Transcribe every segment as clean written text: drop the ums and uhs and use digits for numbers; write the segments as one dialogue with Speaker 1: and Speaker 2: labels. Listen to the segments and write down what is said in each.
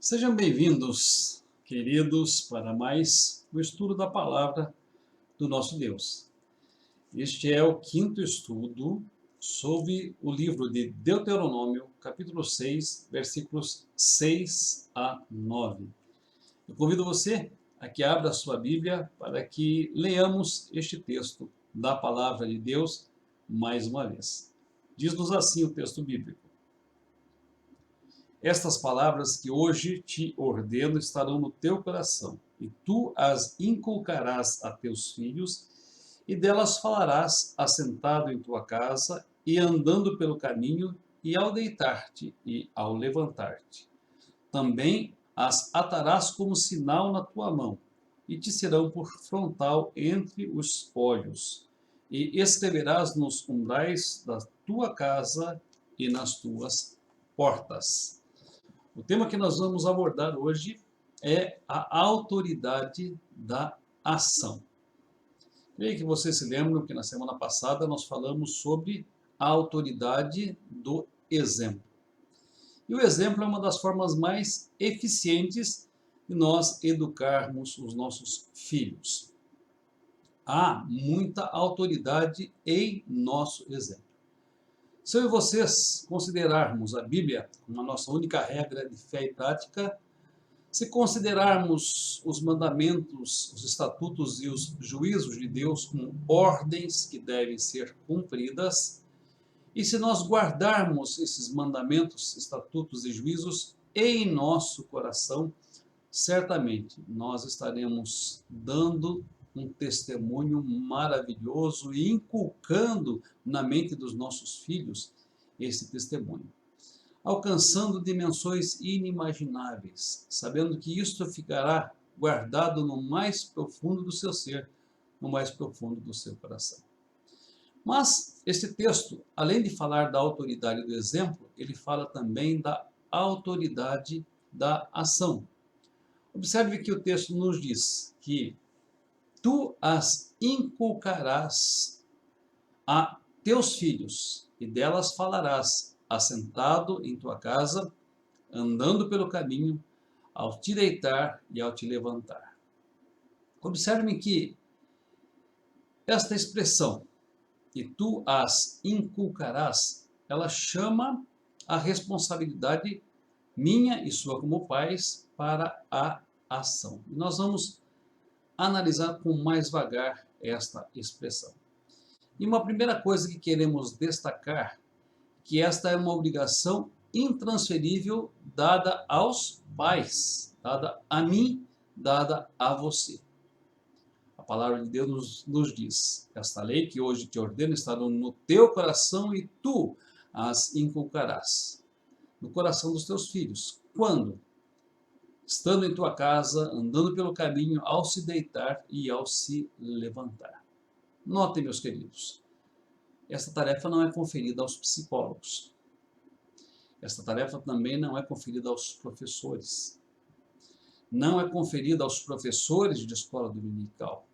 Speaker 1: Sejam bem-vindos, queridos, para mais o estudo da palavra do nosso Deus. Este é o quinto estudo sobre o livro de Deuteronômio, capítulo 6, versículos 6 a 9. Eu convido você a que abra a sua Bíblia para que leamos este texto da palavra de Deus mais uma vez. Diz-nos assim o texto bíblico: Estas palavras que hoje te ordeno estarão no teu coração, e tu as inculcarás a teus filhos, e delas falarás assentado em tua casa, e andando pelo caminho, e ao deitar-te e ao levantar-te. Também as atarás como sinal na tua mão, e te serão por frontal entre os olhos, e escreverás nos umbrais da tua casa e nas tuas portas. O tema que nós vamos abordar hoje é a autoridade da ação. Creio que vocês se lembram que na semana passada nós falamos sobre a autoridade do exemplo. E o exemplo é uma das formas mais eficientes de nós educarmos os nossos filhos. Há muita autoridade em nosso exemplo. Se eu e vocês considerarmos a Bíblia como a nossa única regra de fé e prática, se considerarmos os mandamentos, os estatutos e os juízos de Deus como ordens que devem ser cumpridas, e se nós guardarmos esses mandamentos, estatutos e juízos em nosso coração, certamente nós estaremos dando um testemunho maravilhoso e inculcando na mente dos nossos filhos esse testemunho, alcançando dimensões inimagináveis, sabendo que isto ficará guardado no mais profundo do seu ser, no mais profundo do seu coração. Mas este texto, além de falar da autoridade do exemplo, ele fala também da autoridade da ação. Observe que o texto nos diz que tu as inculcarás a teus filhos, e delas falarás, assentado em tua casa, andando pelo caminho, ao te deitar e ao te levantar. Observe que esta expressão, e tu as inculcarás, ela chama a responsabilidade minha e sua como pais para a ação. E nós vamos analisar com mais vagar esta expressão. E uma primeira coisa que queremos destacar, que esta é uma obrigação intransferível dada aos pais, dada a mim, dada a você. A palavra de Deus nos diz: esta lei que hoje te ordeno estará no teu coração e tu as inculcarás no coração dos teus filhos. Quando? Estando em tua casa, andando pelo caminho, ao se deitar e ao se levantar. Notem, meus queridos, esta tarefa não é conferida aos psicólogos. Esta tarefa também não é conferida aos professores. Não é conferida aos professores de escola dominical.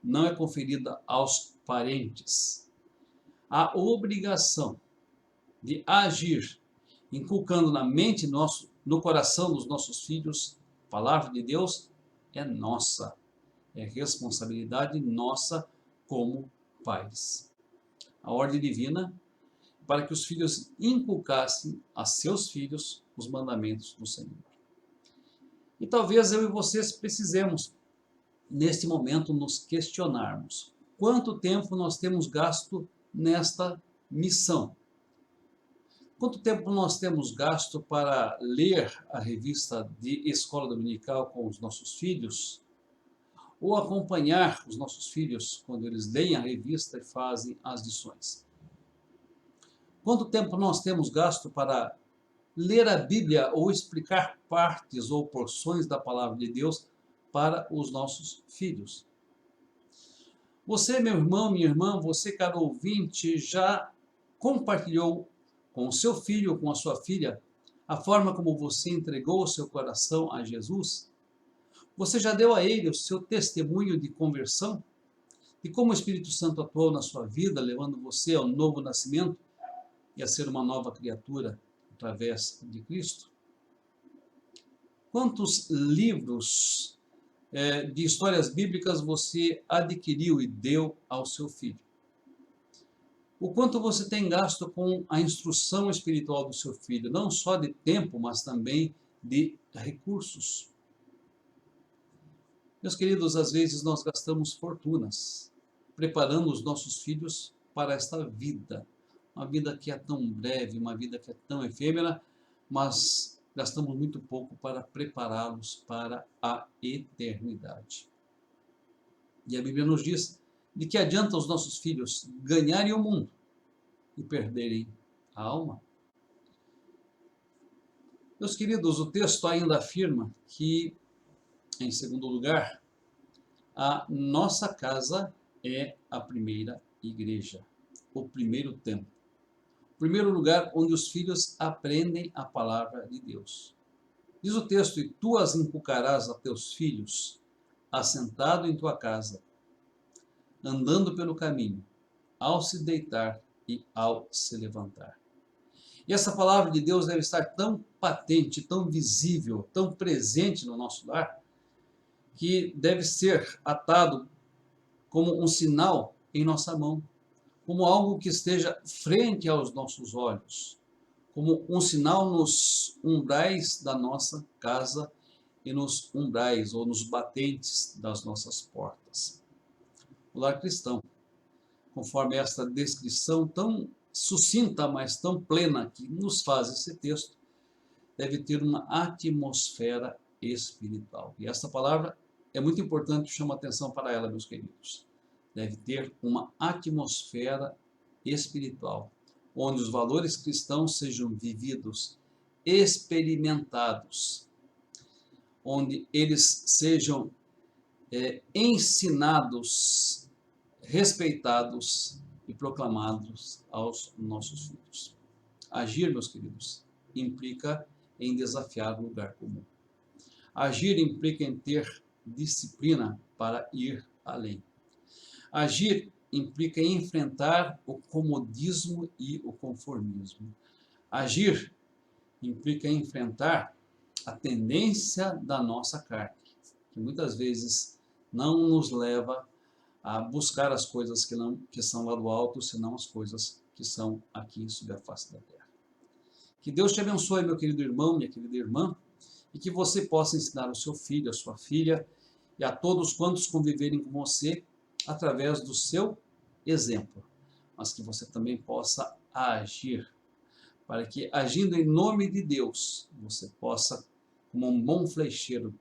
Speaker 1: Não é conferida aos parentes. A obrigação de agir, inculcando na mente no coração dos nossos filhos a palavra de Deus, é nossa. É responsabilidade nossa como pais. A ordem divina para que os filhos inculcassem a seus filhos os mandamentos do Senhor. E talvez eu e vocês precisemos, neste momento, nos questionarmos: quanto tempo nós temos gasto nesta missão? Quanto tempo nós temos gasto para ler a revista de escola dominical com os nossos filhos? Ou acompanhar os nossos filhos quando eles leem a revista e fazem as lições? Quanto tempo nós temos gasto para ler a Bíblia ou explicar partes ou porções da palavra de Deus para os nossos filhos? Você, meu irmão, minha irmã, você, caro ouvinte, já compartilhou com o seu filho ou com a sua filha a forma como você entregou o seu coração a Jesus? Você já deu a ele o seu testemunho de conversão? De como o Espírito Santo atuou na sua vida, levando você ao novo nascimento e a ser uma nova criatura através de Cristo? Quantos livros de histórias bíblicas você adquiriu e deu ao seu filho? O quanto você tem gasto com a instrução espiritual do seu filho, não só de tempo, mas também de recursos. Meus queridos, às vezes nós gastamos fortunas preparando os nossos filhos para esta vida. Uma vida que é tão breve, uma vida que é tão efêmera, mas gastamos muito pouco para prepará-los para a eternidade. E a Bíblia nos diz de que adianta os nossos filhos ganharem o mundo e perderem a alma. Meus queridos, o texto ainda afirma que, em segundo lugar, a nossa casa é a primeira igreja, o primeiro templo. O primeiro lugar onde os filhos aprendem a palavra de Deus. Diz o texto: e tu as inculcarás a teus filhos, assentado em tua casa, andando pelo caminho, ao se deitar e ao se levantar. E essa palavra de Deus deve estar tão patente, tão visível, tão presente no nosso lar, que deve ser atado como um sinal em nossa mão, como algo que esteja frente aos nossos olhos, como um sinal nos umbrais da nossa casa e nos umbrais ou nos batentes das nossas portas. O lar cristão, conforme esta descrição tão sucinta, mas tão plena que nos faz esse texto, deve ter uma atmosfera espiritual. E esta palavra é muito importante, chama atenção para ela, meus queridos. Deve ter uma atmosfera espiritual, onde os valores cristãos sejam vividos, experimentados, onde eles sejam ensinados, respeitados e proclamados aos nossos filhos. Agir, meus queridos, implica em desafiar o lugar comum. Agir implica em ter disciplina para ir além. Agir implica em enfrentar o comodismo e o conformismo. Agir implica em enfrentar a tendência da nossa carne, que muitas vezes não nos leva a buscar as coisas que são lá do alto, senão as coisas que são aqui sob a face da terra. Que Deus te abençoe, meu querido irmão, minha querida irmã, e que você possa ensinar o seu filho, a sua filha, e a todos quantos conviverem com você, através do seu exemplo, mas que você também possa agir, para que, agindo em nome de Deus, você possa, como um bom flecheiro,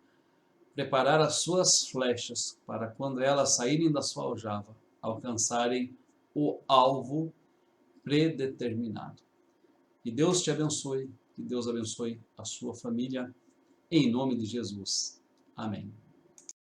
Speaker 1: preparar as suas flechas para, quando elas saírem da sua aljava, alcançarem o alvo predeterminado. Que Deus te abençoe, que Deus abençoe a sua família, em nome de Jesus. Amém.